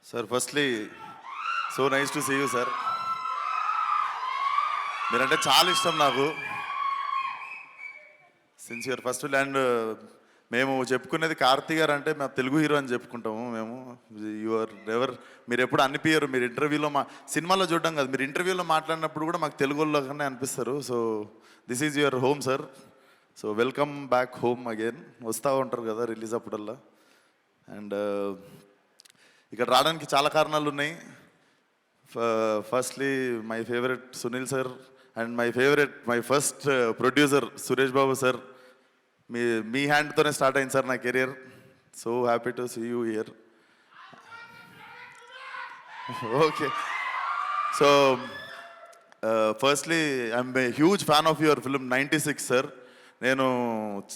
Sir firstly so nice to see you sir. మీరంటే చాలా ఇష్టం నాకు సిన్స్ యువర్ ఫస్ట్ అండ్ మేము చెప్పుకునేది కార్తీ గారు అంటే మా తెలుగు హీరో అని చెప్పుకుంటాము మేము. యువర్ ఎవర్ మీరు ఎప్పుడు అనిపించరు, మీరు ఇంటర్వ్యూలో సినిమాలో చూడడం కాదు, మీరు ఇంటర్వ్యూలో మాట్లాడినప్పుడు కూడా మాకు తెలుగులోనే అనిపిస్తారు. So this is your home sir. So welcome back home again. వస్తూ ఉంటారు కదా రిలీజ్ అప్పుడల్లా. అండ్ ఇక్కడ రావడానికి చాలా కారణాలు ఉన్నాయి. Firstly my favourite Sunil sir and my first producer Suresh Babu sir. మీ హ్యాండ్తోనే స్టార్ట్ అయింది సార్ నా career. So happy to see you here. Okay, so firstly I'm a huge fan of your film 96 sir. నేను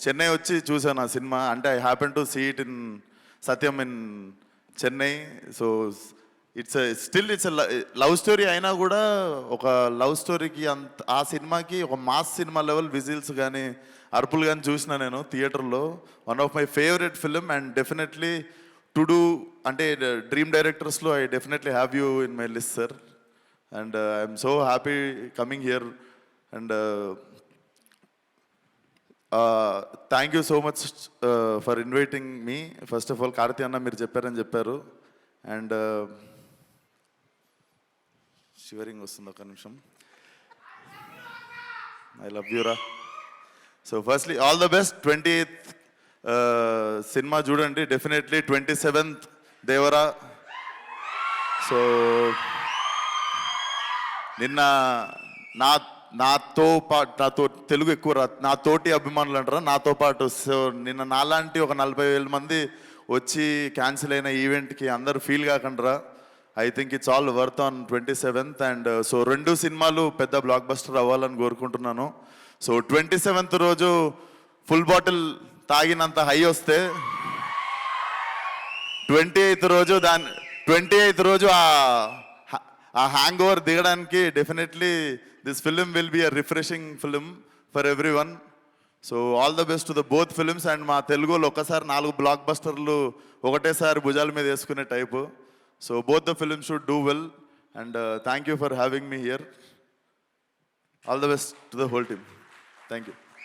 చెన్నై వచ్చి చూసాను ఆ సినిమా. అంటే I happen to see it in Sathyam in Chennai. So it's love story అయినా కూడా ఒక లవ్ స్టోరీకి ఆ సినిమాకి ఒక మాస్ సినిమా లెవెల్ విజిల్స్ కానీ అరుపులు కానీ చూసిన నేను థియేటర్లో. One of my favourite film and definitely to do అంటే డ్రీమ్ డైరెక్టర్స్లో I definitely have you in my list sir. And I'm so happy coming here and thank you so much for inviting me. First of all Karthi అన్న మీరు చెప్పారని చెప్పారు. And shivering వస్తుంది, ఒక నిమిషం. I love యూరా. So firstly all the best. 28th సినిమా చూడండి డెఫినెట్లీ. 27th దేవరా. సో నిన్న నాతో తెలుగు ఎక్కువ నా తోటి అభిమానులు అంటారా, నాతో పాటు. సో నిన్న నాలాంటి ఒక 40,000 మంది వచ్చి క్యాన్సిల్ అయిన ఈవెంట్కి అందరూ ఫీల్ కాకుండా I think it's all worth on 27th. And so 2 సినిమాలు పెద్ద బ్లాక్ బస్టర్ అవ్వాలని కోరుకుంటున్నాను. సో 27th రోజు ఫుల్ బాటిల్ తాగినంత హై వస్తే 28th రోజు ఆ హ్యాంగ్ ఓవర్ దిగడానికి definitely this film will be a refreshing film for every one. So all the best to the both films. And మా తెలుగులో ఒక్కసారి 4 బ్లాక్ బస్టర్లు ఒకటేసారి భుజాల మీద వేసుకునే type. So both the films should do well. And thank you for having me here. All the best to the whole team. Thank you.